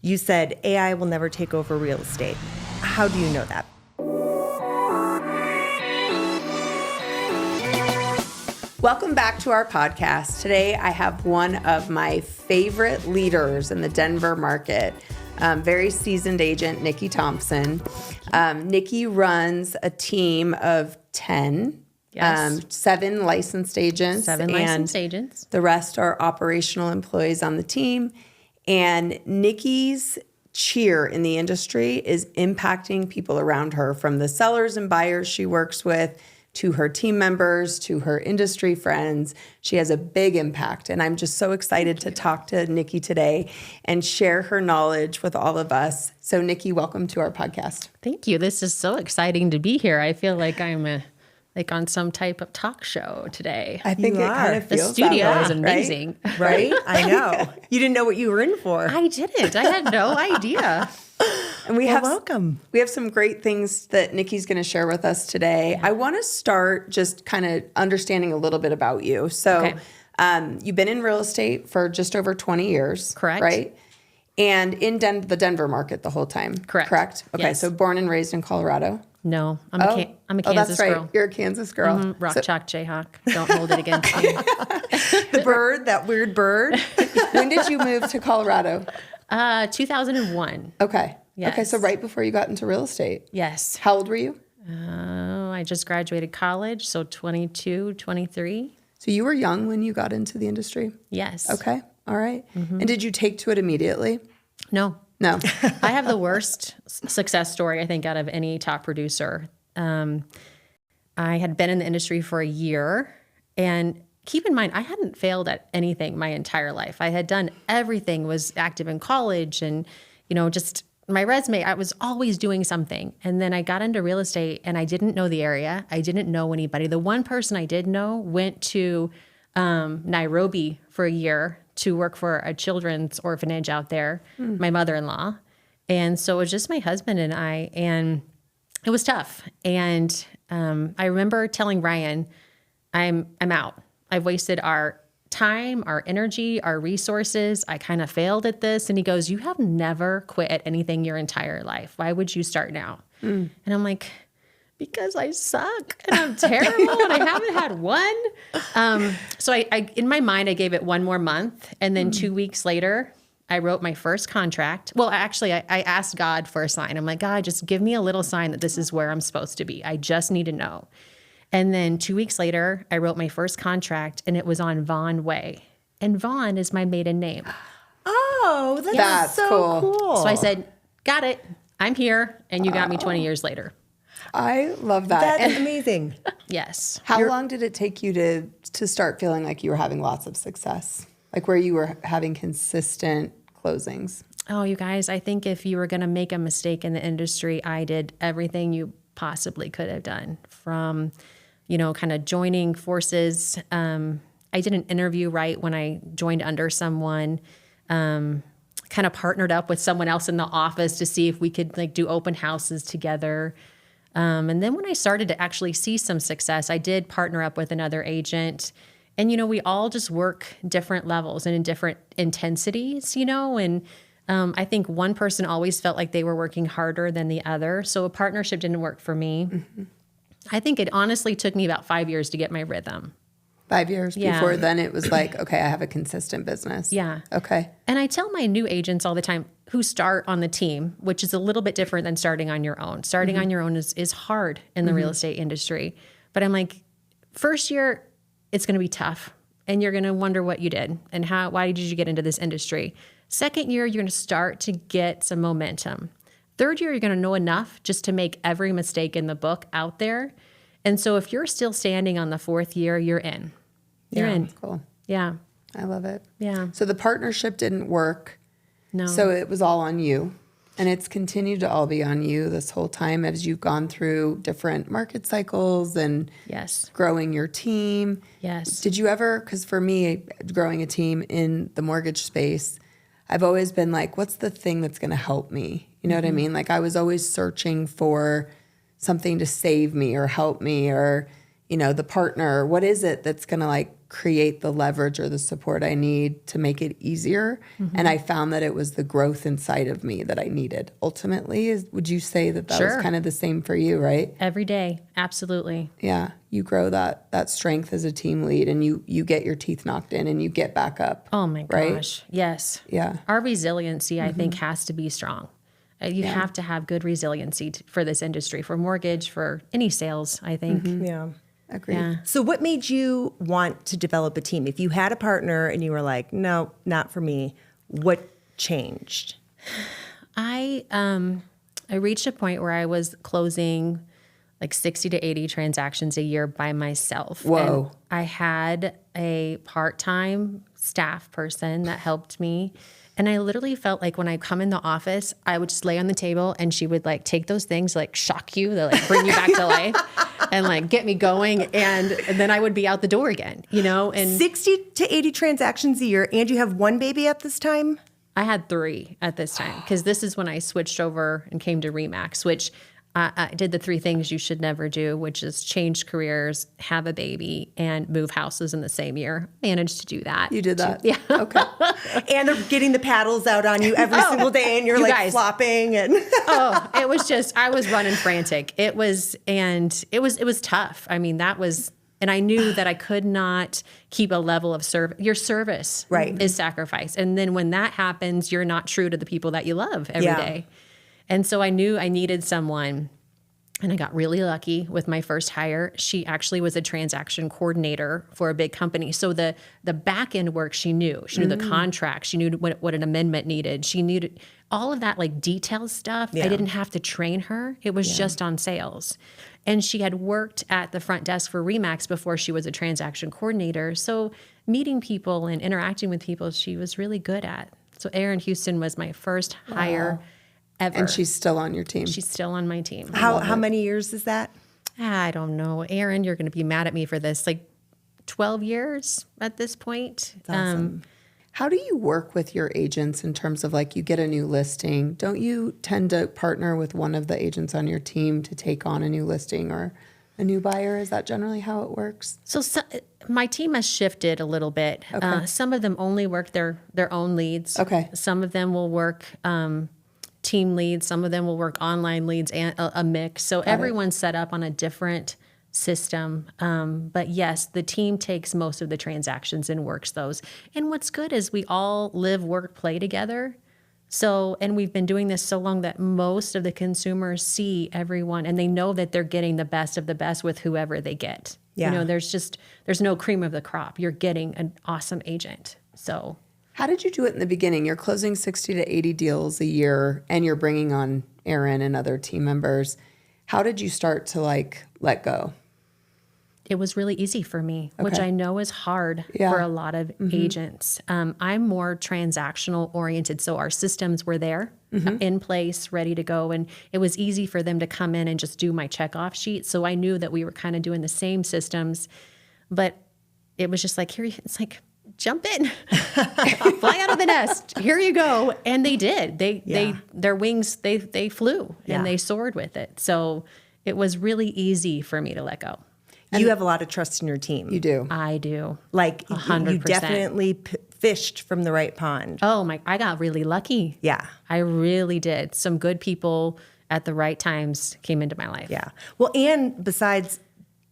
You said AI will never take over real estate. How do you know that? Welcome back to our podcast. Today, I have one of my favorite leaders in the Denver market, very seasoned agent, Nicki Thompson. Nicki runs a team of 10, Yes. 7 licensed agents. Agents. The rest are operational employees on the team. And Nicki's cheer in the industry is impacting people around her, from the sellers and buyers she works with to her team members, to her industry friends. She has a big impact. And I'm just so excited to talk to Nicki today and share her knowledge with all of us. So Nicki, welcome to our podcast. Thank you. This is so exciting to be here. I feel like I'm on some type of talk show today. I think You it kind are. of The feels studio that way, is amazing. Right? I know. You didn't know what you were in for. I didn't. I had no idea. And we welcome. We have some great things that Nicki's going to share with us today. I want to start just kind of understanding a little bit about you. So you've been in real estate for just over 20 years. Correct. Right? And in the Denver market the whole time. Correct. Okay, Yes. so born and raised in Colorado. No, I'm a Kansas that's right. girl. You're a Kansas girl. Rock Chalk Jayhawk. Don't hold it against me. The bird, that weird bird. When did you move to Colorado? 2001. Okay. Yes. Okay, so right before you got into real estate. Yes. How old were you? I just graduated college, so 22, 23. So you were young when you got into the industry? Yes. Okay. All right. And did you take to it immediately? No. No. I have the worst success story, I think, out of any top producer. I had been in the industry for a year, and keep in mind, I hadn't failed at anything my entire life. I had done everything, was active in college, and, just my resume, I was always doing something. And then I got into real estate, and I didn't know the area. I didn't know anybody. The one person I did know went to Nairobi for a year to work for a children's orphanage out there, my mother-in-law. And so it was just my husband and I, and it was tough. And I remember telling Ryan, I'm out. I've wasted our time, our energy, our resources. I kind of failed at this. And he goes, you have never quit at anything your entire life. Why would you start now? And I'm like, because I suck and I'm terrible and I haven't had one. So I in my mind, I gave it one more month. And then 2 weeks later, I wrote my first contract. Well, actually, I asked God for a sign. I'm like, God, just give me a little sign that this is where I'm supposed to be. I just need to know. And then 2 weeks later, I wrote my first contract, and it was on Vaughn Way. And Vaughn is my maiden name. Oh, that's so cool. So I said, got it. I'm here. And you got me 20 years later. I love that. That's amazing. Yes. How long did it take you to start feeling like you were having lots of success? Like where you were having consistent closings? Oh, you guys, I think if you were going to make a mistake in the industry, I did everything you possibly could have done, from, kind of joining forces. I did an interview right when I joined under someone, kind of partnered up with someone else in the office to see if we could do open houses together. And then when I started to actually see some success, I did partner up with another agent. And, we all just work different levels and in different intensities, and I think one person always felt like they were working harder than the other. So a partnership didn't work for me. I think it honestly took me about 5 years to get my rhythm. 5 years Yeah. before then it was like, okay, I have a consistent business. Yeah. Okay. And I tell my new agents all the time who start on the team, which is a little bit different than starting on your own. Starting on your own is hard in the real estate industry. But I'm like, first year, it's going to be tough. And you're going to wonder what you did and why did you get into this industry? Second year, you're going to start to get some momentum. Third year, you're going to know enough just to make every mistake in the book out there. And so if you're still standing on the fourth year, you're in. You're in. Cool. Yeah. I love it. Yeah. So the partnership didn't work. No. So it was all on you. And it's continued to all be on you this whole time as you've gone through different market cycles and Yes. growing your team. Yes. Did you ever, because for me, growing a team in the mortgage space, I've always been like, what's the thing that's going to help me? You know what I mean? Like I was always searching for something to save me or help me or, the partner, what is it that's going to like create the leverage or the support I need to make it easier? And I found that it was the growth inside of me that I needed. Ultimately, would you say that Sure. was kind of the same for you, right? Every day. Absolutely. Yeah. You grow that strength as a team lead, and you get your teeth knocked in and you get back up. Oh my right? gosh. Yes. Yeah. Our resiliency, I think, has to be strong. You have to have good resiliency for this industry, for mortgage, for any sales, I think. Yeah. Agreed. Yeah. So what made you want to develop a team? If you had a partner and you were like, no, not for me, what changed? I reached a point where I was closing like 60 to 80 transactions a year by myself. Whoa. And I had a part-time staff person that helped me. And I literally felt like when I come in the office, I would just lay on the table and she would like take those things, like shock you, they like bring you back to life and like get me going. And then I would be out the door again, and 60 to 80 transactions a year, and you have one baby at this time? I had 3 at this time because this is when I switched over and came to Remax, which I did the 3 things you should never do, which is change careers, have a baby, and move houses in the same year. Managed to do that. You did that? Yeah. Okay. And they're getting the paddles out on you every single day, and you're you like guys. flopping and It was just, I was running frantic. It was tough. I mean, and I knew that I could not keep a level of service. Your service Right. is sacrifice. And then when that happens, you're not true to the people that you love every day. Yeah. And so I knew I needed someone, and I got really lucky with my first hire. She actually was a transaction coordinator for a big company. So the back end work she knew. She knew the contract. She knew what an amendment needed. She knew all of that like detailed stuff. Yeah. I didn't have to train her. It was just on sales. And she had worked at the front desk for Remax before she was a transaction coordinator. So meeting people and interacting with people, she was really good at. So Erin Houston was my first hire ever. And she's still on your team. She's still on my team. how many years is that? I don't know. Erin, you're going to be mad at me for this. Like 12 years at this point. Awesome. How do you work with your agents in terms of like you get a new listing? Don't you tend to partner with one of the agents on your team to take on a new listing or a new buyer? Is that generally how it works? So my team has shifted a little bit. Okay. Some of them only work their own leads. Okay. Some of them will work team leads. Some of them will work online leads and a mix. So everyone's set up on a different system. But yes, the team takes most of the transactions and works those. And what's good is we all live, work, play together. So, and we've been doing this so long that most of the consumers see everyone and they know that they're getting the best of the best with whoever they get. Yeah. There's no cream of the crop. You're getting an awesome agent. So How did you do it in the beginning? You're closing 60 to 80 deals a year and you're bringing on Erin and other team members. How did you start to like let go? it was really easy for me, which I know is hard for a lot of agents. I'm more transactional oriented. So our systems were there in place, ready to go. And it was easy for them to come in and just do my checkoff sheet. So I knew that we were kind of doing the same systems, but it was just like, here, it's like, jump in, fly out of the nest. Here you go. And they did. Their wings, they flew and they soared with it. So it was really easy for me to let go. You have a lot of trust in your team. You do. I do. Like 100%. you definitely fished from the right pond. Oh my, I got really lucky. Yeah. I really did. Some good people at the right times came into my life. Yeah. Well, and besides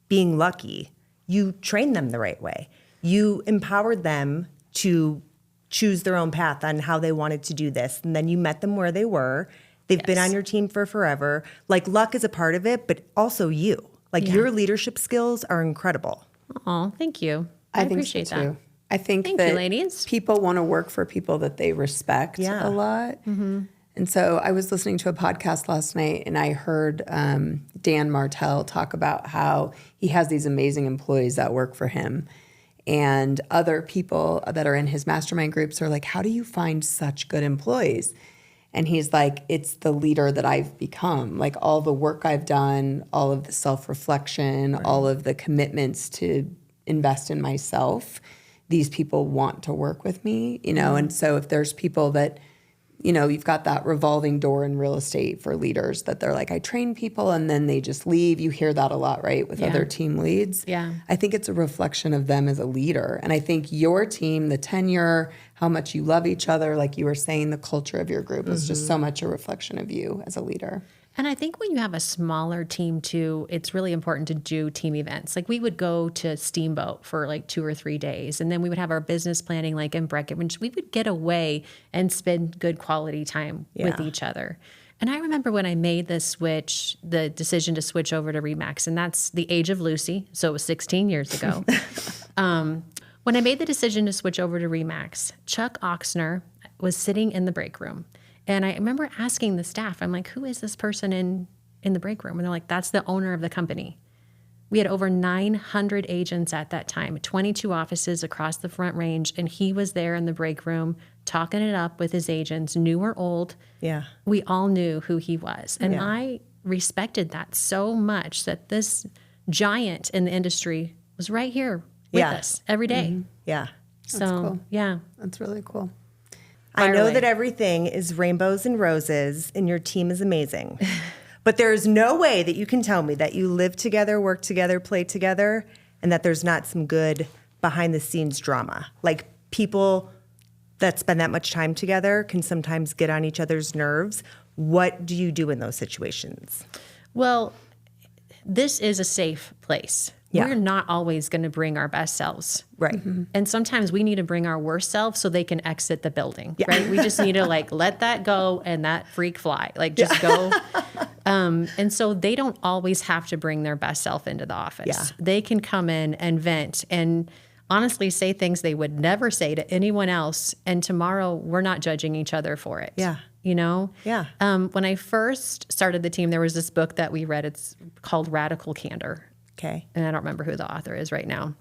being lucky, you trained them the right way. You empowered them to choose their own path on how they wanted to do this. And then you met them where they were. They've been on your team for forever. Like luck is a part of it, but also you. Like your leadership skills are incredible. Oh, thank you. I appreciate so too. that. I think Thank that you, ladies. people want to work for people that they respect a lot. Mm-hmm. And so I was listening to a podcast last night and I heard Dan Martell talk about how he has these amazing employees that work for him. And other people that are in his mastermind groups are like, how do you find such good employees? And he's like, it's the leader that I've become. Like all the work I've done, all of the self-reflection, all of the commitments to invest in myself. These people want to work with me, you know? And so if there's people that you've got that revolving door in real estate for leaders that they're like, I train people and then they just leave. You hear that a lot, right? With other team leads. Yeah. I think it's a reflection of them as a leader. And I think your team, the tenure, how much you love each other, like you were saying, the culture of your group is just so much a reflection of you as a leader. And I think when you have a smaller team too, it's really important to do team events. Like we would go to Steamboat for like 2 or 3 days, and then we would have our business planning like in Breckenridge. We would get away and spend good quality time with each other. And I remember when I made the decision to switch over to Remax, and that's the age of Lucy, so it was 16 years ago. When I made the decision to switch over to Remax, Chuck Oxner was sitting in the break room. And I remember asking the staff, I'm like, who is this person in the break room? And they're like, that's the owner of the company. We had over 900 agents at that time, 22 offices across the Front Range. And he was there in the break room talking it up with his agents, new or old. Yeah. We all knew who he was. And I respected that so much that this giant in the industry was right here with us every day. Yeah. So, That's cool. yeah. That's really cool. I know away. that everything is rainbows and roses and your team is amazing. But there is no way that you can tell me that you live together, work together, play together, and that there's not some good behind the scenes drama. Like people that spend that much time together can sometimes get on each other's nerves. What do you do in those situations? Well, this is a safe place. Yeah. We're not always going to bring our best selves. Right. Mm-hmm. And sometimes we need to bring our worst selves so they can exit the building, right? We just need to like let that go and that freak fly, like just go. And so they don't always have to bring their best self into the office. Yeah. They can come in and vent and honestly say things they would never say to anyone else. And tomorrow we're not judging each other for it. Yeah. You know? Yeah. When I first started the team, there was this book that we read. It's called Radical Candor. Okay. And I don't remember who the author is right now.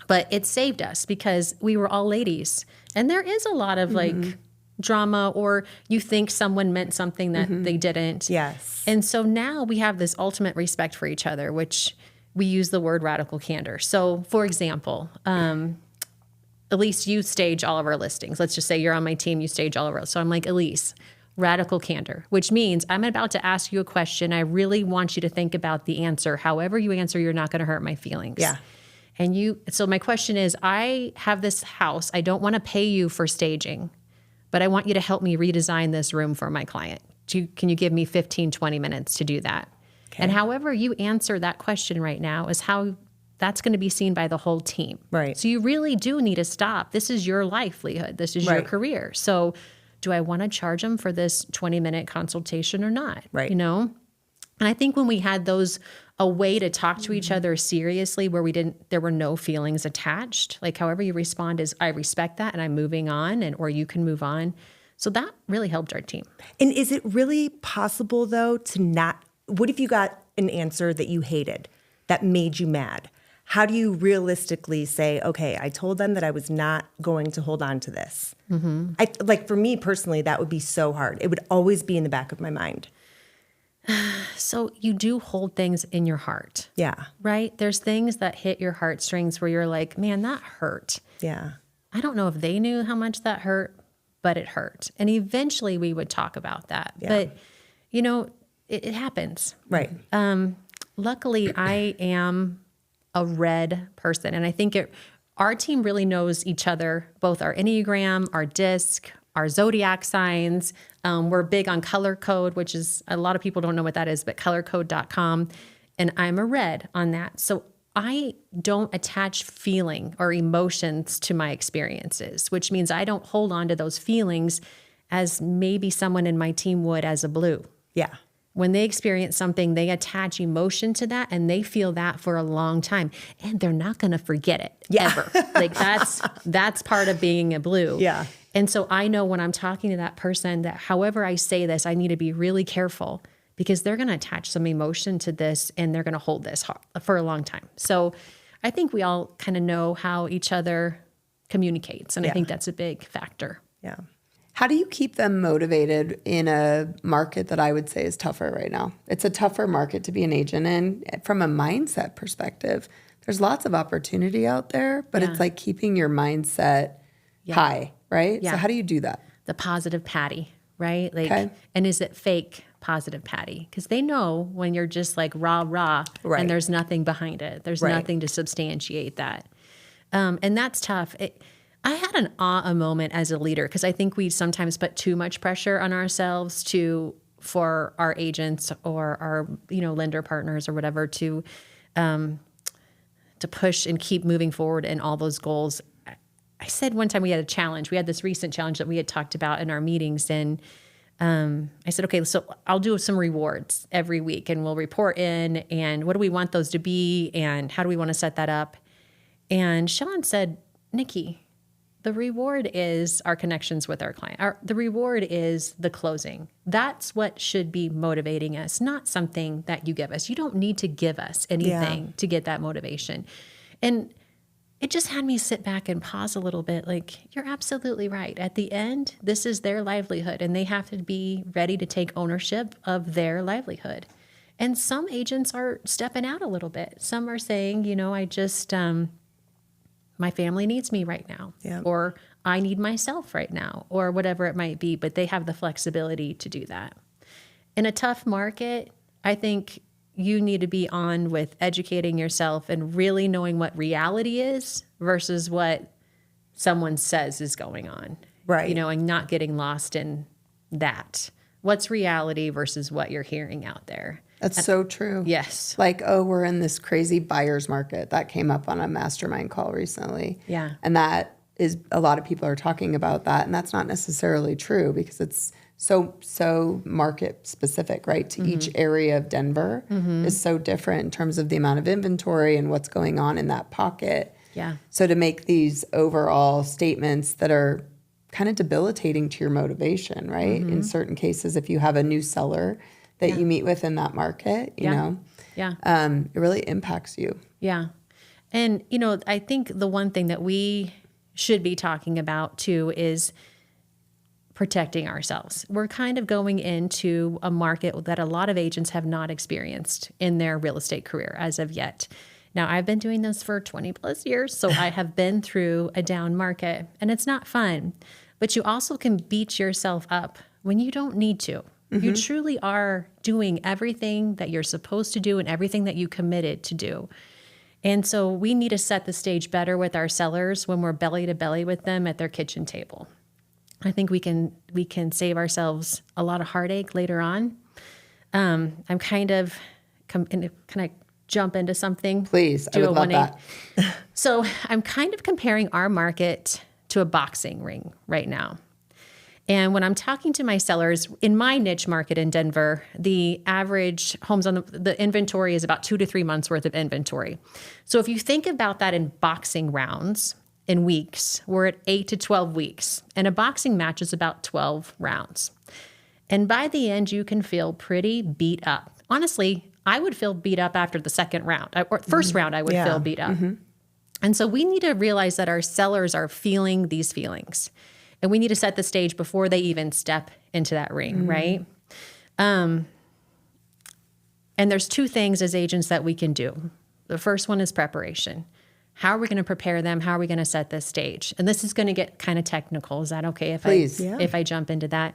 But it saved us because we were all ladies. And there is a lot of like drama, or you think someone meant something that they didn't. Yes. And so now we have this ultimate respect for each other, which we use the word radical candor. So for example, Elise, you stage all of our listings. Let's just say you're on my team, you stage all of our. So I'm like, Elise, radical candor, which means I'm about to ask you a question. I really want you to think about the answer. However you answer, you're not going to hurt my feelings. Yeah. So my question is, I have this house. I don't want to pay you for staging, but I want you to help me redesign this room for my client. Can you give me 15, 20 minutes to do that? Okay. And however you answer that question right now is how that's going to be seen by the whole team. Right. So you really do need to stop. This is your livelihood. This is your career. So do I want to charge them for this 20-minute consultation or not? Right. You know? And I think when we had a way to talk to each other seriously where there were no feelings attached, like however you respond is, I respect that and I'm moving on, or you can move on. So that really helped our team. And is it really possible though what if you got an answer that you hated, that made you mad? How do you realistically say, okay, I told them that I was not going to hold on to this? For me personally, that would be so hard. It would always be in the back of my mind. So you do hold things in your heart. Yeah. Right? There's things that hit your heartstrings where you're like, man, that hurt. Yeah. I don't know if they knew how much that hurt, but it hurt. And eventually we would talk about that. Yeah. But, it happens. Right. Luckily, I am a red person. And I think our team really knows each other, both our Enneagram, our DISC, our zodiac signs. We're big on color code, which is, a lot of people don't know what that is, but colorcode.com. And I'm a red on that. So I don't attach feeling or emotions to my experiences, which means I don't hold on to those feelings as maybe someone in my team would as a blue. Yeah. When they experience something, they attach emotion to that and they feel that for a long time and they're not going to forget it ever. Like that's part of being a blue. Yeah. And so I know when I'm talking to that person that however I say this, I need to be really careful because they're going to attach some emotion to this and they're going to hold this for a long time. So I think we all kind of know how each other communicates. And I think that's a big factor. Yeah. How do you keep them motivated in a market that I would say is tougher right now? It's a tougher market to be an agent in. From a mindset perspective, there's lots of opportunity out there, but it's like keeping your mindset high, right? Yeah. So how do you do that? The positive Patty. right? Like, Okay. and is it fake positive Patty? Because they know when you're just like rah, Right. and there's nothing behind it. There's Right. nothing to substantiate that. And that's tough. I had a moment as a leader because I think we sometimes put too much pressure on ourselves for our agents or our lender partners or whatever to push and keep moving forward in all those goals. I said one time we had a challenge. We had this recent challenge that we had talked about in our meetings, and I said, okay, so I'll do some rewards every week, and we'll report in, and what do we want those to be, and how do we want to set that up? And Sean said, Nicki, the reward is our connections with our client. The reward is the closing. That's what should be motivating us, not something that you give us. You don't need to give us anything to get that motivation. And it just had me sit back and pause a little bit. Like, you're absolutely right. At the end, this is their livelihood, and they have to be ready to take ownership of their livelihood. And some agents are stepping out a little bit. Some are saying, I just, my family needs me right now, or I need myself right now, or whatever it might be, but they have the flexibility to do that. In a tough market, I think you need to be on with educating yourself and really knowing what reality is versus what someone says is going on. Right. And not getting lost in that. What's reality versus what you're hearing out there. That's so true. Yes. Like, we're in this crazy buyer's market. That came up on a mastermind call recently. Yeah. And that is, a lot of people are talking about that. And that's not necessarily true because it's so market specific, right? To each area of Denver is so different in terms of the amount of inventory and what's going on in that pocket. Yeah. So to make these overall statements that are kind of debilitating to your motivation, right? In certain cases, if you have a new seller that you meet with in that market, you know, it really impacts you. Yeah. And, I think the one thing that we should be talking about too is protecting ourselves. We're kind of going into a market that a lot of agents have not experienced in their real estate career as of yet. Now, I've been doing this for 20 plus years, so I have been through a down market, and it's not fun. But you also can beat yourself up when you don't need to. You truly are doing everything that you're supposed to do and everything that you committed to do. And so we need to set the stage better with our sellers when we're belly to belly with them at their kitchen table. I think we can save ourselves a lot of heartache later on. I'm kind of, can I jump into something? Please, I would love that. So I'm kind of comparing our market to a boxing ring right now. And when I'm talking to my sellers in my niche market in Denver, the average homes on the inventory is about 2 to 3 months worth of inventory. So if you think about that in boxing rounds, in weeks, we're at 8 to 12 weeks, and a boxing match is about 12 rounds. And by the end, you can feel pretty beat up. Honestly, I would feel beat up after the second round, or first round, I would feel beat up. And so we need to realize that our sellers are feeling these feelings, and we need to set the stage before they even step into that ring, right? And there's 2 things as agents that we can do. The first one is preparation. How are we going to prepare them? How are we going to set this stage? And this is going to get kind of technical. Is that okay if I jump into that?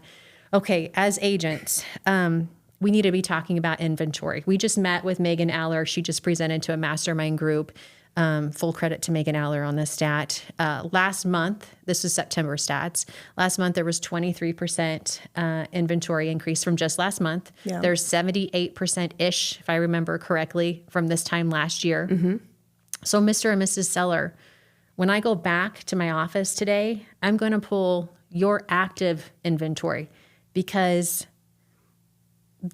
Okay, as agents, we need to be talking about inventory. We just met with Megan Aller. She just presented to a mastermind group. Full credit to Megan Aller on this stat. Last month, this is September stats. Last month, there was 23% inventory increase from just last month. Yeah. There's 78%-ish, if I remember correctly, from this time last year. So Mr. and Mrs. Seller, when I go back to my office today, I'm going to pull your active inventory because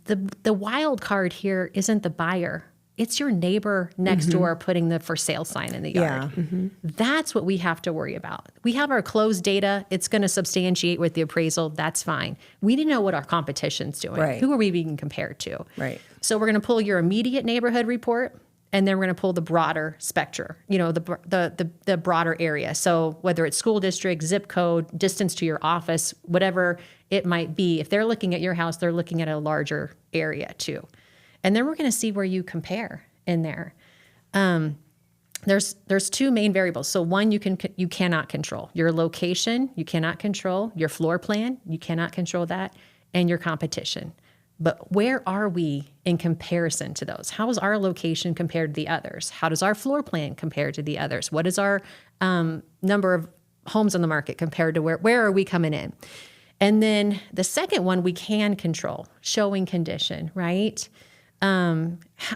the wild card here isn't the buyer. It's your neighbor next door putting the for sale sign in the yard. That's what we have to worry about. We have our closed data. It's going to substantiate with the appraisal. That's fine. We need to know what our competition's doing. Right. Who are we being compared to? Right. So we're going to pull your immediate neighborhood report, and then we're going to pull the broader spectrum, the broader area. So whether it's school district, zip code, distance to your office, whatever it might be, if they're looking at your house, they're looking at a larger area too. And then we're going to see where you compare in there. there's two main variables. So one, you cannot control your location. You cannot control your floor plan. You cannot control that, and your competition. But where are we in comparison to those? How is our location compared to the others? How does our floor plan compare to the others? What is our number of homes on the market compared to where are we coming in? And then the second one we can control, showing condition, right?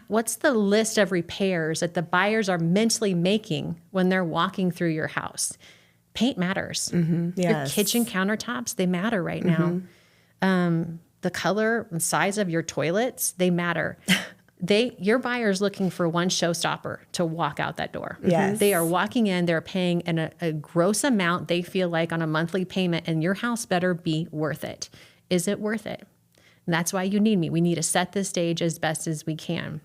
What's the list of repairs that the buyers are mentally making when they're walking through your house? Paint matters. Your Yes. kitchen countertops, they matter right now. The color and size of your toilets, they matter. Your buyer's looking for one showstopper to walk out that door. Yes. They are walking in, they're paying a gross amount they feel like on a monthly payment, and your house better be worth it. Is it worth it? And that's why you need me. We need to set the stage as best as we can.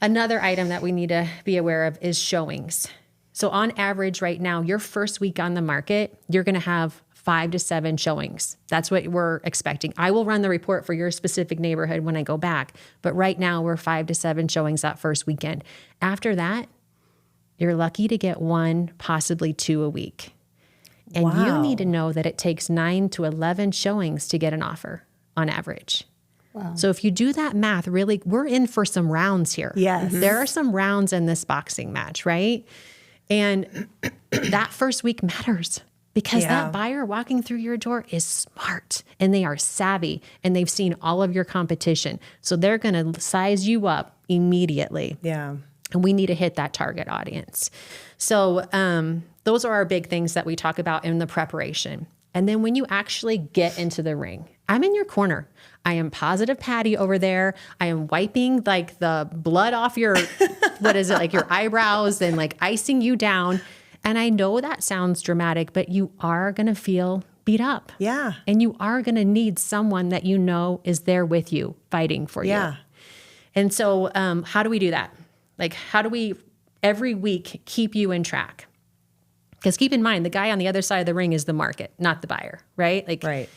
Another item that we need to be aware of is showings. So on average right now, your first week on the market, you're going to have 5 to 7 showings. That's what we're expecting. I will run the report for your specific neighborhood when I go back. But right now we're 5 to 7 showings that first weekend. After that, you're lucky to get 1, possibly 2 a week. And Wow. you need to know that it takes 9 to 11 showings to get an offer on average. Wow. So if you do that math, really, we're in for some rounds here. Yes. There are some rounds in this boxing match, right? And that first week matters because Yeah. that buyer walking through your door is smart and they are savvy and they've seen all of your competition. So they're going to size you up immediately. Yeah. And we need to hit that target audience. So those are our big things that we talk about in the preparation. And then when you actually get into the ring, I'm in your corner. I am positive Patty over there. I am wiping like the blood off your, what is it, like your eyebrows and like icing you down. And I know that sounds dramatic, but you are going to feel beat up. Yeah. And you are going to need someone that you know is there with you, fighting for you. Yeah. And so how do we do that? Like, how do we every week keep you in track? Because keep in mind, the guy on the other side of the ring is the market, not the buyer, right? Like, Right.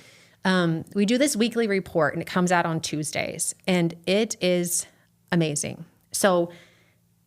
we do this weekly report and it comes out on Tuesdays and it is amazing. So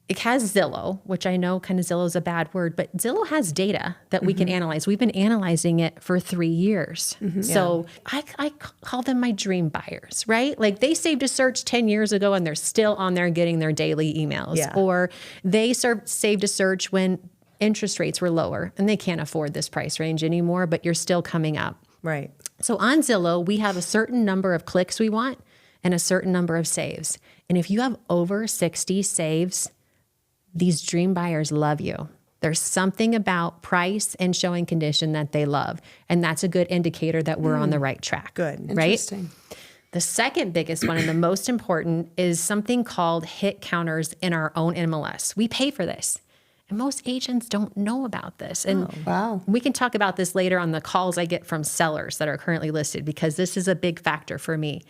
it has Zillow, which I know kind of Zillow is a bad word, but Zillow has data that we can analyze. We've been analyzing it for 3 years. So I call them my dream buyers, right? Like they saved a search 10 years ago and they're still on there getting their daily emails. Yeah. Or they saved a search when interest rates were lower and they can't afford this price range anymore, but you're still coming up. Right. So on Zillow, we have a certain number of clicks we want and a certain number of saves. And if you have over 60 saves, these dream buyers love you. There's something about price and showing condition that they love. And that's a good indicator that we're on the right track. Good. Right? Interesting. The second biggest one and the most important is something called hit counters in our own MLS. We pay for this. And most agents don't know about this. And Wow. we can talk about this later on the calls I get from sellers that are currently listed because this is a big factor for me.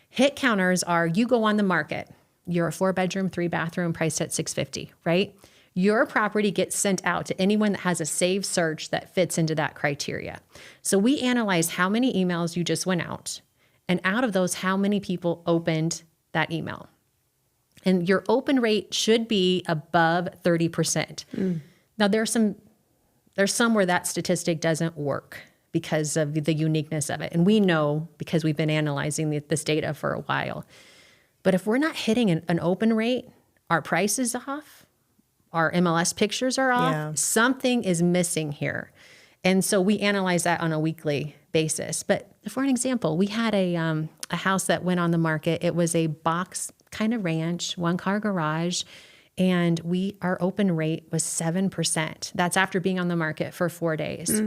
Hit counters are you go on the market. You're a 4-bedroom, 3-bathroom priced at $650, right? Your property gets sent out to anyone that has a saved search that fits into that criteria. So we analyze how many emails you just went out. And out of those, how many people opened that email. And your open rate should be above 30%. Now there's some where that statistic doesn't work because of the uniqueness of it. And we know because we've been analyzing this data for a while. But if we're not hitting an open rate, our price is off, our MLS pictures are off, Yeah. something is missing here. And so we analyze that on a weekly basis. But for an example, we had a house that went on the market. It was a box kind of ranch, 1-car garage, and our open rate was 7%. That's after being on the market for 4 days.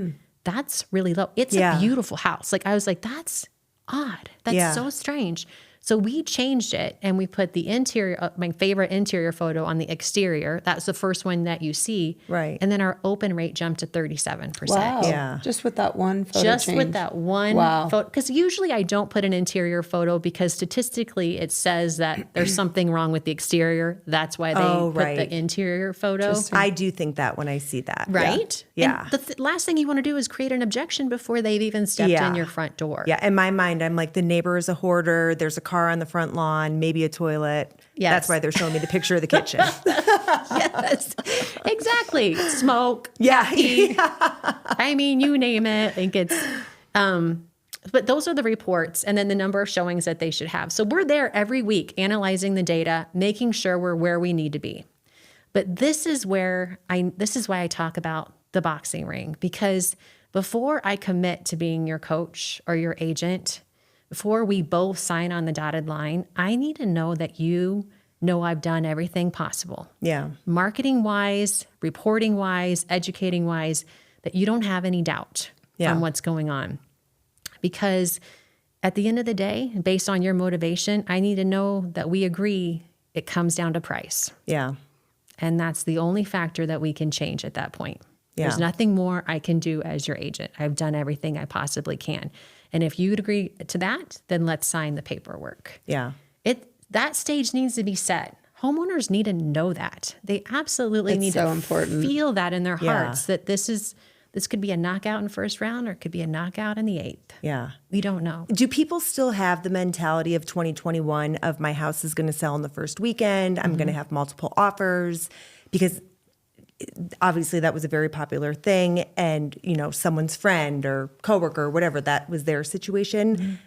That's really low. It's Yeah. a beautiful house. Like I was like, that's odd. That's Yeah. so strange. So we changed it and we put the interior, my favorite interior photo on the exterior. That's the first one that you see. Right. And then our open rate jumped to 37%. Wow. Yeah. Just with that one photo Just change. with that one Wow. photo. Because usually I don't put an interior photo because statistically it says that there's something wrong with the exterior. That's why they Oh, put right. the interior photo. I do think that when I see that. Right? Yeah. And the last thing you want to do is create an objection before they've even stepped Yeah. in your front door. Yeah. In my mind, I'm like, the neighbor is a hoarder. There's a car car on the front lawn, maybe a toilet. Yes. That's why they're showing me the picture of the kitchen. Yes, exactly. Smoke. Yeah. I mean, you name it. I think it's, but those are the reports and then the number of showings that they should have. So we're there every week analyzing the data, making sure we're where we need to be. But this is why I talk about the boxing ring, because before I commit to being your coach or your agent, before we both sign on the dotted line, I need to know that you know I've done everything possible. Yeah. Marketing wise, reporting wise, educating wise, that you don't have any doubt on what's going on. Because at the end of the day, based on your motivation, I need to know that we agree it comes down to price. Yeah. And that's the only factor that we can change at that point. Yeah. There's nothing more I can do as your agent. I've done everything I possibly can. And if you'd agree to that, then let's sign the paperwork. Yeah. That stage needs to be set. Homeowners need to know that. They absolutely need to feel that in their hearts, that this could be a knockout in first round or it could be a knockout in the 8th. Yeah. We don't know. Do people still have the mentality of 2021 of my house is going to sell in the first weekend? I'm going to have multiple offers, because obviously that was a very popular thing, and someone's friend or coworker or whatever, that was their situation.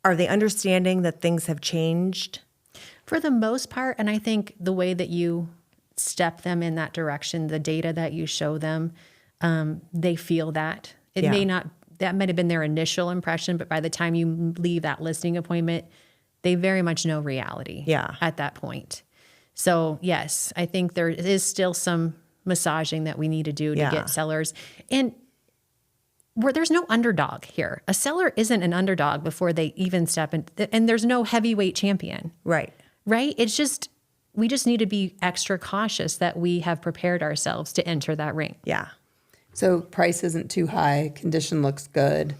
Are they understanding that things have changed? For the most part, and I think the way that you step them in that direction, the data that you show them, they feel that. It may not, that might have been their initial impression, but by the time you leave that listing appointment, they very much know reality at that point. So yes, I think there is still some massaging that we need to do to get sellers. And where there's no underdog here. A seller isn't an underdog before they even step in, and there's no heavyweight champion. Right. It's just, we just need to be extra cautious that we have prepared ourselves to enter that ring. Yeah. So price isn't too high, condition looks good.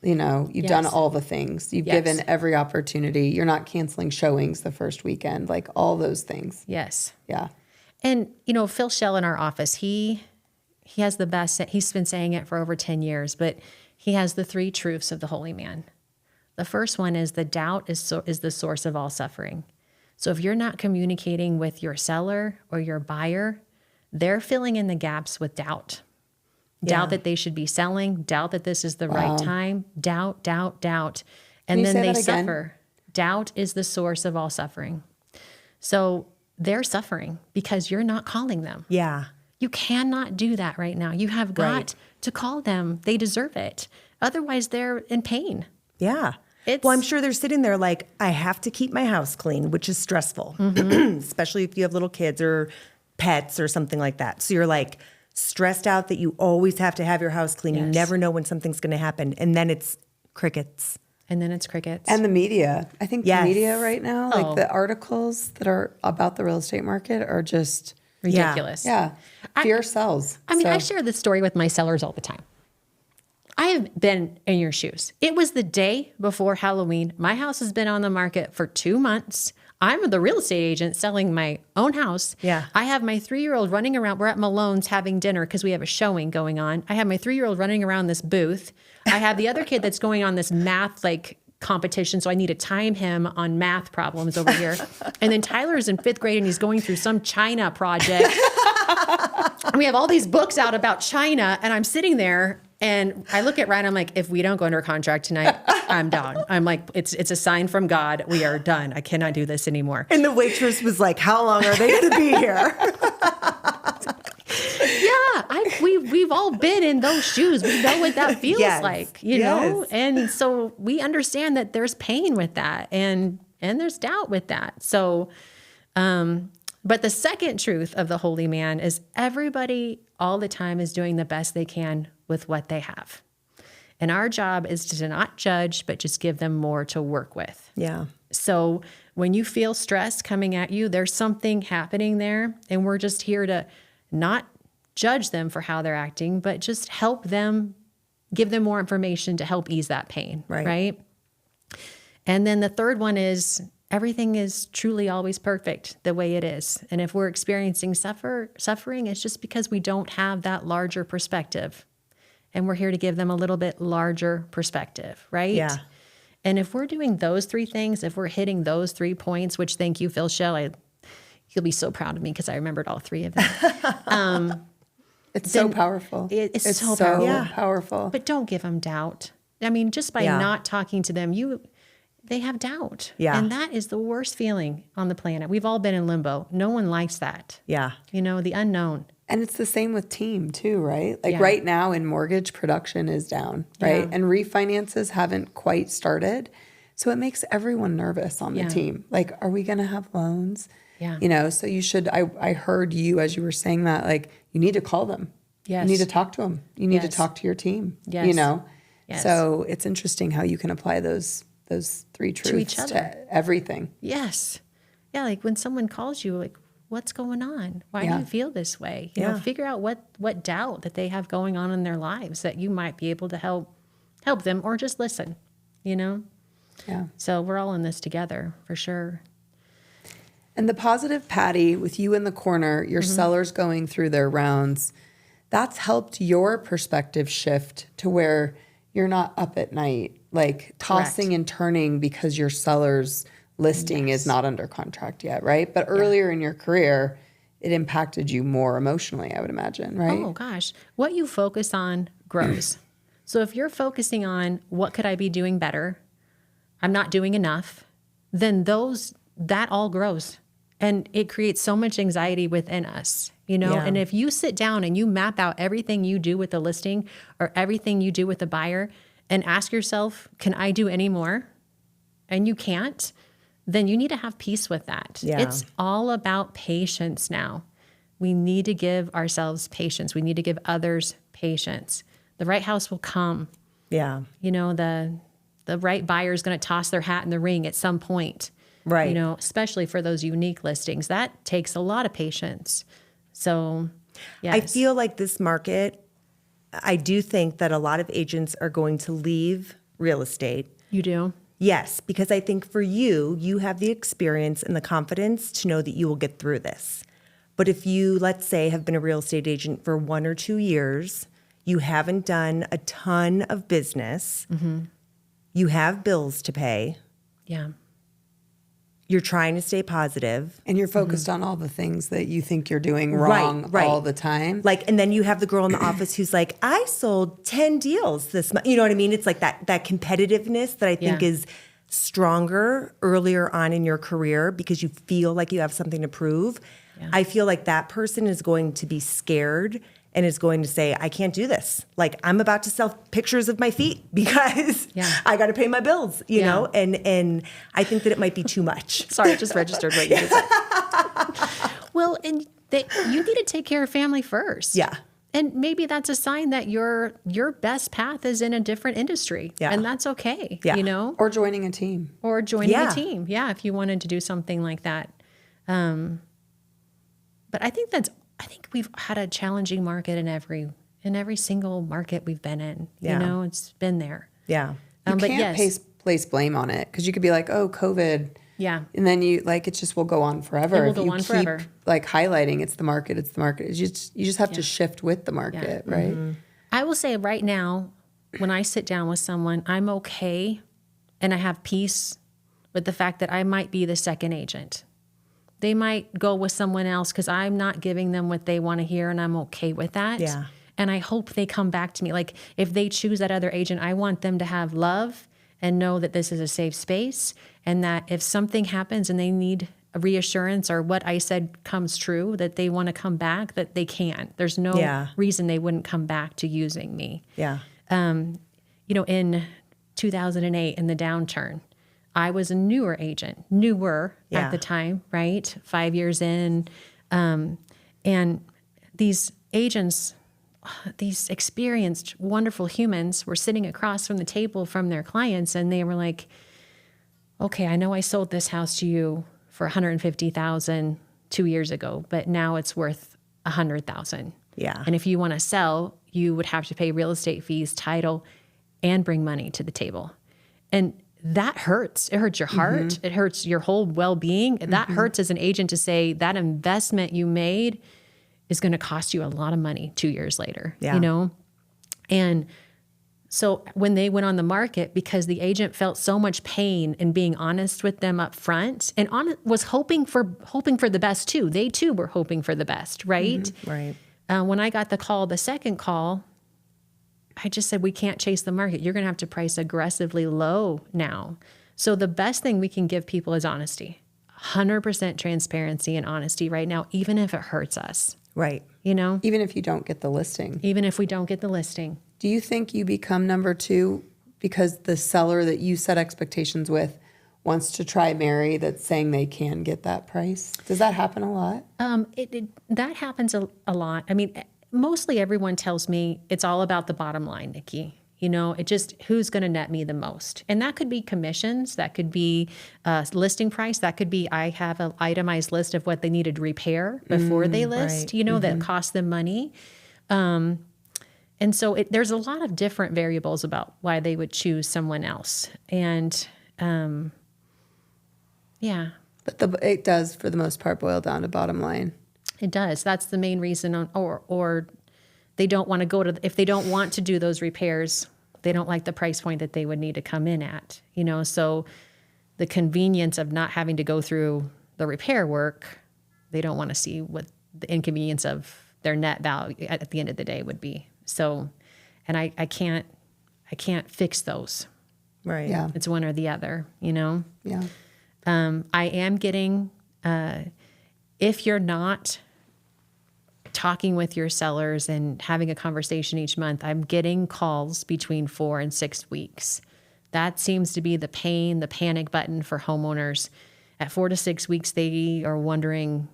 You've done all the things. You've given every opportunity. You're not canceling showings the first weekend, like all those things. Yes. Yeah. And, Phil Shell in our office, he has the best, he's been saying it for over 10 years, but he has the 3 truths of the holy man. The first one is the doubt is the source of all suffering. So if you're not communicating with your seller or your buyer, they're filling in the gaps with doubt. Doubt that they should be selling, doubt that this is the right time, doubt. And then they suffer. Doubt is the source of all suffering. So they're suffering because you're not calling them. Yeah. You cannot do that right now. You have got to call them. They deserve it. Otherwise, they're in pain. Yeah. Well, I'm sure they're sitting there like, I have to keep my house clean, which is stressful, especially if you have little kids or pets or something like that. So you're like stressed out that you always have to have your house clean. You never know when something's going to happen. And then it's crickets. And the media. I think the media right now, like the articles that are about the real estate market are just ridiculous. Yeah. Fear sells. I share this story with my sellers all the time. I have been in your shoes. It was the day before Halloween. My house has been on the market for 2 months. I'm the real estate agent selling my own house. Yeah. I have my 3-year-old running around. We're at Malone's having dinner because we have a showing going on. I have my 3-year-old running around this booth. I have the other kid that's going on this math competition, so I need to time him on math problems over here. And then Tyler's in 5th grade and he's going through some China project. And we have all these books out about China, and I'm sitting there and I look at Ryan, I'm like, if we don't go under contract tonight, I'm done. I'm like, it's a sign from God. We are done. I cannot do this anymore. And the waitress was like, how long are they going to be here? We've all been in those shoes. We know what that feels like, you know? And so we understand that there's pain with that and there's doubt with that. So, but the second truth of the holy man is everybody all the time is doing the best they can with what they have. And our job is to not judge, but just give them more to work with. Yeah. So when you feel stress coming at you, there's something happening there. And we're just here to not judge them for how they're acting, but just help them, give them more information to help ease that pain. Right. And then the third one is everything is truly always perfect the way it is. And if we're experiencing suffering, it's just because we don't have that larger perspective. And we're here to give them a little bit larger perspective, right? Yeah. And if we're doing those three things, if we're hitting those 3 points, which thank you, Phil Shell, you'll be so proud of me because I remembered all 3 of them. It's so powerful. It's so powerful. But don't give them doubt. I mean, just by not talking to them, they have doubt. Yeah. And that is the worst feeling on the planet. We've all been in limbo. No one likes that. Yeah. You know, the unknown. And it's the same with team too, right? Like right now in mortgage, production is down, right? And refinances haven't quite started. So it makes everyone nervous on the team. Like, are we going to have loans? Yeah. You know, so you should, I heard you as you were saying that, like, you need to call them. Yes. You need to talk to them. You need to talk to your team, you know? Yes. So it's interesting how you can apply those 3 truths each other. to everything. Yes. Yeah, like when someone calls you, like, what's going on? Why do you feel this way? You know, figure out what doubt that they have going on in their lives that you might be able to help them, or just listen, you know? Yeah. So we're all in this together for sure. And the positive Patty with you in the corner, your sellers going through their rounds, that's helped your perspective shift to where you're not up at night, like tossing and turning because your seller's listing is not under contract yet, right? But earlier in your career, it impacted you more emotionally, I would imagine, right? Oh gosh, what you focus on grows. So if you're focusing on what could I be doing better, I'm not doing enough, then that all grows. And it creates so much anxiety within us, you know? And if you sit down and you map out everything you do with the listing or everything you do with the buyer and ask yourself, can I do any more? And you can't, then you need to have peace with that. Yeah. It's all about patience now. We need to give ourselves patience. We need to give others patience. The right house will come. Yeah. You know, the right buyer is going to toss their hat in the ring at some point. Right. You know, especially for those unique listings. That takes a lot of patience. So, yes. I feel like this market, I do think that a lot of agents are going to leave real estate. You do? Yes, because I think for you, you have the experience and the confidence to know that you will get through this. But if you, let's say, have been a real estate agent for 1 or 2 years, you haven't done a ton of business, you have bills to pay, Yeah. you're trying to stay positive. And you're focused on all the things that you think you're doing wrong all the time. Like, and then you have the girl in the office who's like, I sold 10 deals this month. You know what I mean? It's like that competitiveness that I think is stronger earlier on in your career because you feel like you have something to prove. Yeah. I feel like that person is going to be scared and is going to say, I can't do this. Like, I'm about to sell pictures of my feet because I got to pay my bills, you know? And I think that it might be too much. Sorry, I just registered what you said. Well, and you need to take care of family first. Yeah. And maybe that's a sign that your best path is in a different industry. Yeah. And that's okay, Yeah. you know? Or joining a team. Or joining a team. Yeah, if you wanted to do something like that. But I think we've had a challenging market in every single market we've been in. You know, it's been there. Yeah. You can't place blame on it because you could be like, oh, COVID. Yeah. And then it just will go on forever. It will go on forever. Like highlighting it's the market. You just have to shift with the market, right? Mm-hmm. I will say right now, when I sit down with someone, I'm okay and I have peace with the fact that I might be the second agent. They might go with someone else because I'm not giving them what they want to hear, and I'm okay with that. Yeah. And I hope they come back to me. Like, if they choose that other agent, I want them to have love and know that this is a safe space, and that if something happens and they need a reassurance or what I said comes true, that they want to come back, that they can. There's no reason they wouldn't come back to using me. Yeah. You know, in 2008, in the downturn, I was a newer at the time, right? 5 years in. And these agents, these experienced, wonderful humans were sitting across from the table from their clients, and they were like, okay, I know I sold this house to you for $150,000 2 years ago, but now it's worth $100,000. Yeah. And if you want to sell, you would have to pay real estate fees, title, and bring money to the table. And that hurts. It hurts your heart. It hurts your whole well-being. That hurts as an agent to say that investment you made is going to cost you a lot of money 2 years later, you know? And So when they went on the market, because the agent felt so much pain in being honest with them up front, and was hoping for the best too. They too were hoping for the best, right? Right. When I got the second call, I just said, we can't chase the market. You're going to have to price aggressively low now. So the best thing we can give people is honesty, 100% transparency and honesty right now, even if it hurts us. Right. Even if you don't get the listing. Even if we don't get the listing. Do you think you become number two because the seller that you set expectations with wants to try Mary that's saying they can get that price? Does that happen a lot? That happens a lot. I mean, mostly everyone tells me it's all about the bottom line, Nicki. It just, who's going to net me the most? And that could be commissions. That could be listing price. That could be, I have an itemized list of what they needed to repair before they list, right. that cost them money. And so there's a lot of different variables about why they would choose someone else. And yeah. But it does, for the most part, boil down to bottom line. It does. That's the main reason, or they don't want to if they don't want to do those repairs, they don't like the price point that they would need to come in at, so the convenience of not having to go through the repair work, they don't want to see what the inconvenience of their net value at the end of the day would be. So, and I can't fix those. Right. Yeah. It's one or the other, Yeah. I am getting, if you're not talking with your sellers and having a conversation each month, I'm getting calls between 4 and 6 weeks. That seems to be the panic button for homeowners. At 4 to 6 weeks, they are wondering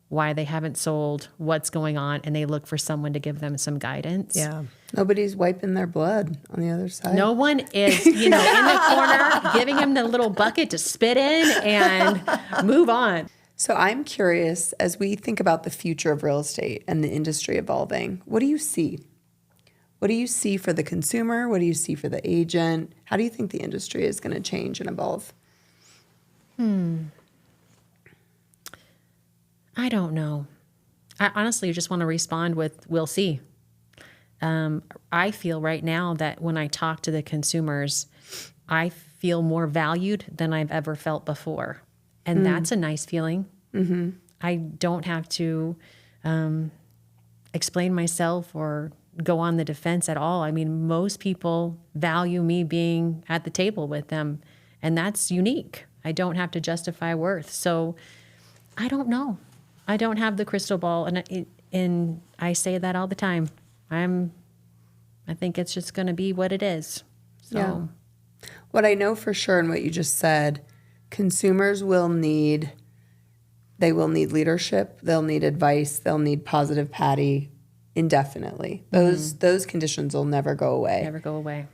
why they haven't sold, what's going on, and they look for someone to give them some guidance. Yeah. Nobody's wiping their blood on the other side. No one is, in the corner giving him the little bucket to spit in and move on. So I'm curious, as we think about the future of real estate and the industry evolving, what do you see? What do you see for the consumer? What do you see for the agent? How do you think the industry is going to change and evolve? I don't know. I honestly just want to respond with, we'll see. I feel right now that when I talk to the consumers, I feel more valued than I've ever felt before. And that's a nice feeling. Mm-hmm. I don't have to explain myself or go on the defense at all. I mean, most people value me being at the table with them, and that's unique. I don't have to justify worth. So I don't know. I don't have the crystal ball, and I say that all the time. I think it's just going to be what it is. So. Yeah. What I know for sure, and what you just said, consumers will need leadership, they'll need advice, they'll need positive Patty indefinitely. Those conditions will never go away. Never go away.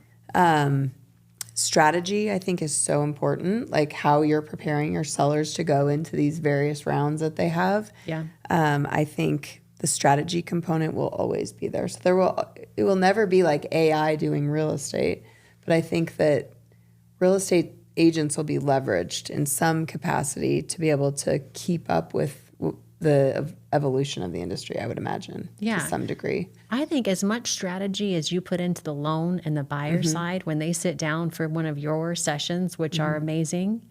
Strategy, I think, is so important, like how you're preparing your sellers to go into these various rounds that they have. Yeah. I think the strategy component will always be there. So it will never be like AI doing real estate, but I think that real estate agents will be leveraged in some capacity to be able to keep up with the evolution of the industry, I would imagine, to some degree. I think as much strategy as you put into the loan and the buyer side when they sit down for one of your sessions, which are amazing,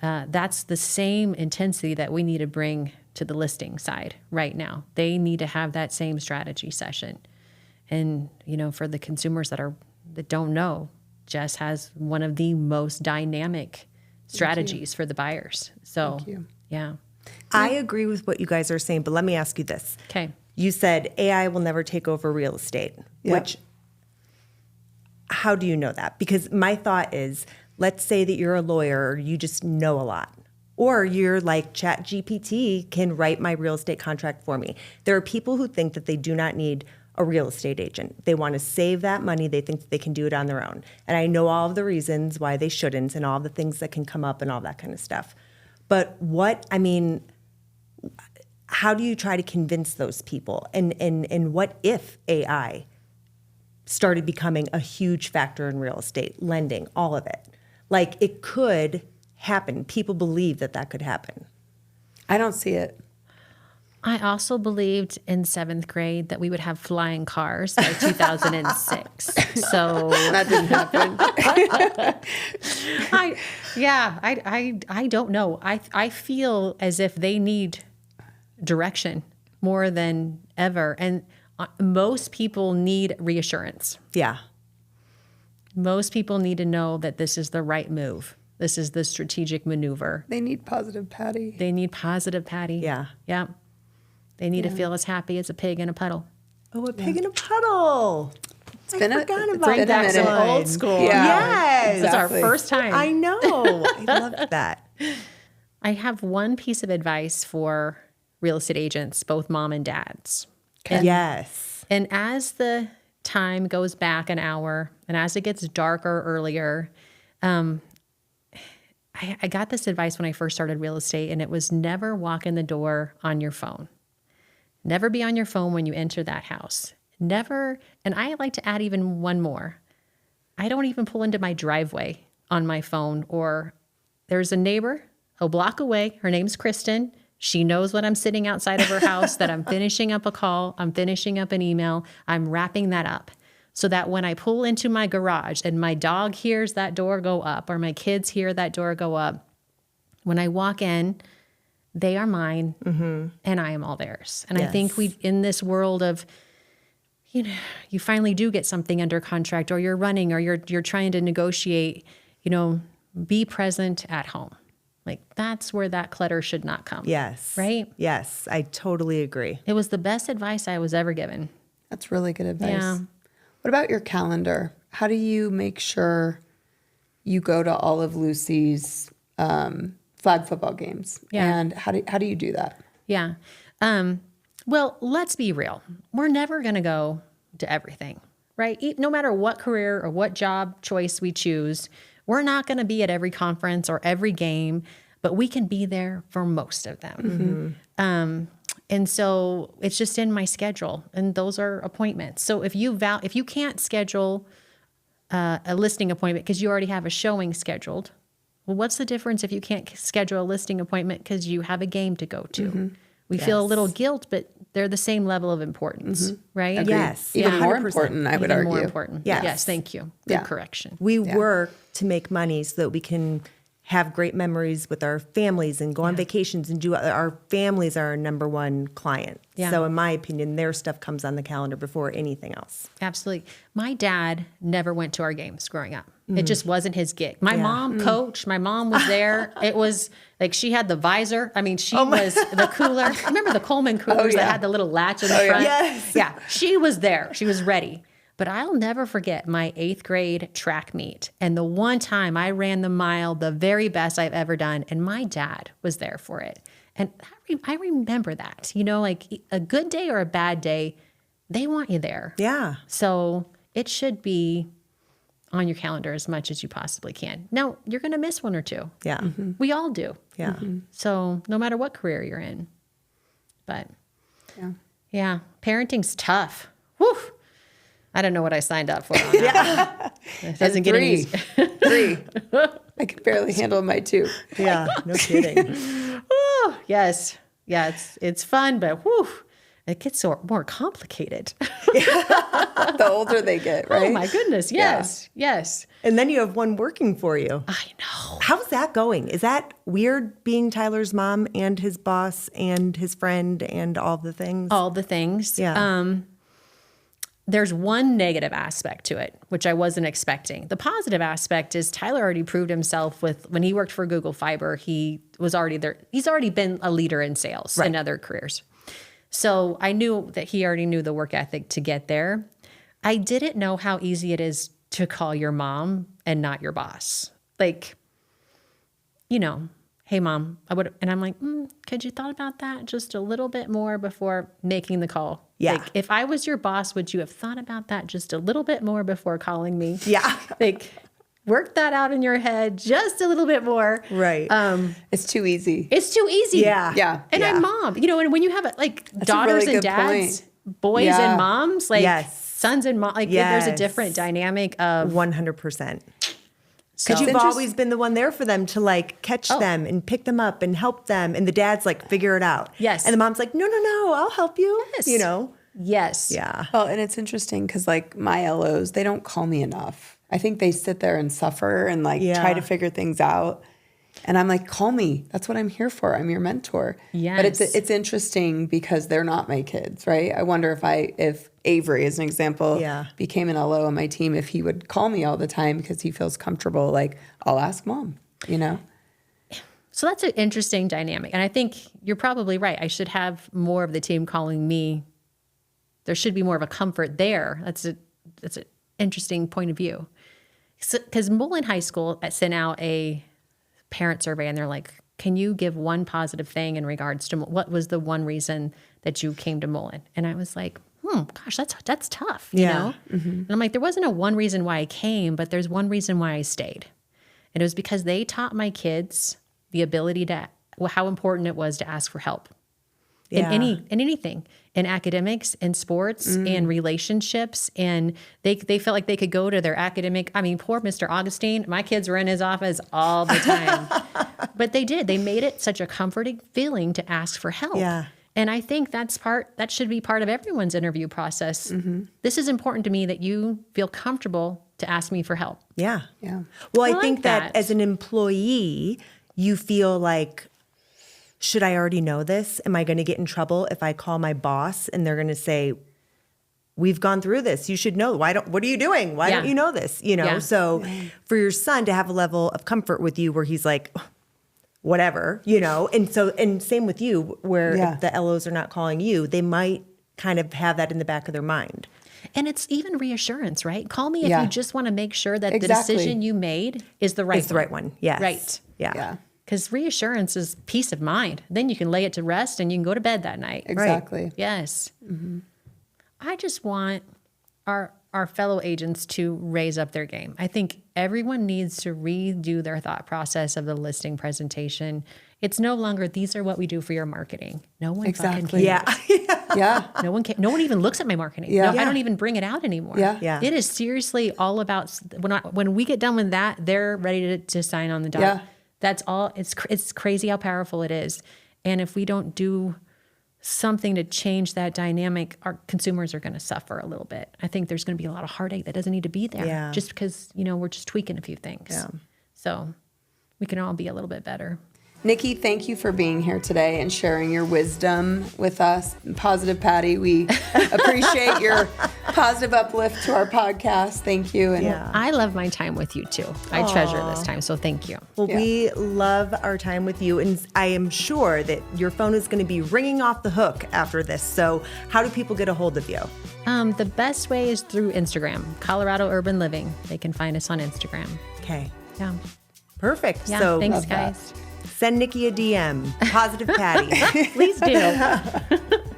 that's the same intensity that we need to bring to the listing side right now. They need to have that same strategy session. And, for the consumers that don't know, Jess has one of the most dynamic strategies for the buyers. So, Thank you. Yeah. I agree with what you guys are saying, but let me ask you this. Okay. You said AI will never take over real estate, which, how do you know that? Because my thought is, let's say that you're a lawyer or you just know a lot. Or you're like, ChatGPT can write my real estate contract for me. There are people who think that they do not need a real estate agent. They want to save that money. They think that they can do it on their own. And I know all of the reasons why they shouldn't and all the things that can come up and all that kind of stuff. But how do you try to convince those people? And what if AI started becoming a huge factor in real estate, lending, all of it? Like, it could happen. People believe that could happen. I don't see it. I also believed in 7th grade that we would have flying cars by 2006. So That didn't happen. I don't know. I feel as if they need direction more than ever. And most people need reassurance. Yeah. Most people need to know that this is the right move. This is the strategic maneuver. They need positive Patty. They need positive Patty. Yeah. Yeah. They need to feel as happy as a pig in a puddle. Oh, a pig in a puddle. It's been a That's minute. old school. Yes. It's our Exactly. first time. I know. I love that. I have one piece of advice for real estate agents, both mom and dads. Yes. And as the time goes back an hour and as it gets darker earlier, I got this advice when I first started real estate, and it was never walk in the door on your phone. Never be on your phone when you enter that house. Never, and I like to add even one more. I don't even pull into my driveway on my phone, or there's a neighbor a block away. Her name's Kristen. She knows when I'm sitting outside of her house that I'm finishing up a call, I'm finishing up an email, I'm wrapping that up. So that when I pull into my garage and my dog hears that door go up or my kids hear that door go up, when I walk in, they are mine and I am all theirs. And I think we, in this world of, you know, you finally do get something under contract or you're running or you're trying to negotiate, you know, be present at home. Like that's where that clutter should not come. Yes. Right? Yes. I totally agree. It was the best advice I was ever given. That's really good advice. Yeah. What about your calendar? How do you make sure you go to all of Lucy's flag football games? Yeah. And how do you do that? Yeah. Well, let's be real. We're never going to go to everything, right? No matter what career or what job choice we choose, we're not going to be at every conference or every game, but we can be there for most of them. And so it's just in my schedule, and those are appointments. So if you can't schedule a listing appointment because you already have a showing scheduled, well, what's the difference if you can't schedule a listing appointment because you have a game to go to? We feel a little guilt, but they're the same level of importance, right? Agreed. Yes. Even more 100%. important, I would Even argue. more important. Yes. Yes, thank you. Good Yeah. correction. We work to make money so that we can have great memories with our families and go on vacations and our families are our number one client. Yeah. So in my opinion, their stuff comes on the calendar before anything else. Absolutely. My dad never went to our games growing up. It just wasn't his gig. My mom coached. My mom was there. It was like she had the visor. I mean, she was the cooler. Remember the Coleman coolers that had the little latch in the front? Yes. Yeah, she was there. She was ready. But I'll never forget my 8th grade track meet. And the one time I ran the mile, the very best I've ever done. And my dad was there for it. And I remember that, you know, like a good day or a bad day, they want you there. Yeah. So it should be on your calendar as much as you possibly can. Now, you're going to miss one or two. Yeah. We all do. Yeah. So no matter what career you're in. But Yeah. yeah, parenting's tough. Whew. I don't know what I signed up for on that. It doesn't get any easier. 3. I can barely handle my 2. Yeah. No kidding. Oh, yes. Yeah, it's fun, but whew, it gets more complicated. The older they get, right? Oh my goodness. Yes. Yes. And then you have one working for you. I know. How's that going? Is that weird being Tyler's mom and his boss and his friend and all the things? All the things. Yeah. There's one negative aspect to it, which I wasn't expecting. The positive aspect is Tyler already proved himself when he worked for Google Fiber, he was already there. He's already been a leader in sales in other careers. So I knew that he already knew the work ethic to get there. I didn't know how easy it is to call your mom and not your boss. Like, you know, hey mom, and I'm like, could you thought about that just a little bit more before making the call? Yeah. Like, if I was your boss, would you have thought about that just a little bit more before calling me? Yeah. Like, work that out in your head just a little bit more. Right. It's too easy. It's too easy. Yeah. Yeah. And Yeah. I'm mom, you know, and when you have like a daughters really and good dads, point. boys Yeah. and moms, like Yes. sons and mom, like there's a Yes. different dynamic of 100%. Because you've always been the one there for them to like catch them and pick them up and help them. And the dad's like, figure it out. Yes. And the mom's like, no, I'll help you. Yes. You know? Yes. Yeah. Well, and it's interesting because like my LOs, they don't call me enough. I think they sit there and suffer and like try to figure things out. And I'm like, call me. That's what I'm here for. I'm your mentor. Yes. But it's interesting because they're not my kids, right? I wonder if Avery, as an example, became an LO on my team, if he would call me all the time because he feels comfortable, like, I'll ask mom, you know? So that's an interesting dynamic. And I think you're probably right. I should have more of the team calling me. There should be more of a comfort there. That's an interesting point of view. Because Mullen High School sent out a parent survey and they're like, can you give one positive thing in regards to what was the one reason that you came to Mullen? And I was like, gosh, that's tough, you know? Mm-hmm. And I'm like, there wasn't a one reason why I came, but there's one reason why I stayed. And it was because they taught my kids the ability to, how important it was to ask for help in anything, in academics, in sports, in relationships. And they felt like they could go to their academic. I mean, poor Mr. Augustine, my kids were in his office all the time, but they did. They made it such a comforting feeling to ask for help. Yeah. And I think that should be part of everyone's interview process. Mm-hmm. This is important to me that you feel comfortable to ask me for help. Yeah. Yeah. Well, I think that as an employee, you feel like, should I already know this? Am I going to get in trouble if I call my boss and they're going to say, we've gone through this. You should know. What are you doing? Why don't you know this? You know? Yeah. So for your son to have a level of comfort with you where he's like, whatever, you know? And same with you, where if the LOs are not calling you, they might kind of have that in the back of their mind. And it's even reassurance, right? Call me if you just want to make sure that the decision you made is the right one. It's the right one. Yes. Right. Yeah. Because reassurance is peace of mind. Then you can lay it to rest and you can go to bed that night. Exactly. Right. Yes. Mm-hmm. I just want our fellow agents to raise up their game. I think everyone needs to redo their thought process of the listing presentation. It's no longer, these are what we do for your marketing. No one fucking cares. Yeah. No one even looks at my marketing. Yeah. I don't even bring it out anymore. Yeah. It is seriously all about, when we get done with that, they're ready to sign on the dot. Yeah. That's all. It's crazy how powerful it is. And if we don't do something to change that dynamic, our consumers are going to suffer a little bit. I think there's going to be a lot of heartache that doesn't need to be there just because, we're just tweaking a few things. Yeah. So we can all be a little bit better. Nicki, thank you for being here today and sharing your wisdom with us. Positive Patty, we appreciate your positive uplift to our podcast. Thank you. And I love my time with you too. I treasure this time, so thank you. Well, we love our time with you, and I am sure that your phone is going to be ringing off the hook after this. So how do people get a hold of you? The best way is through Instagram, Colorado Urban Living. They can find us on Instagram. Okay. Yeah. Perfect. Yeah, so thanks, guys. Send Nicki a DM. Positive Patty. Please do.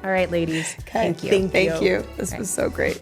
All right, ladies. Okay. Thank you. Thank you. This was so great.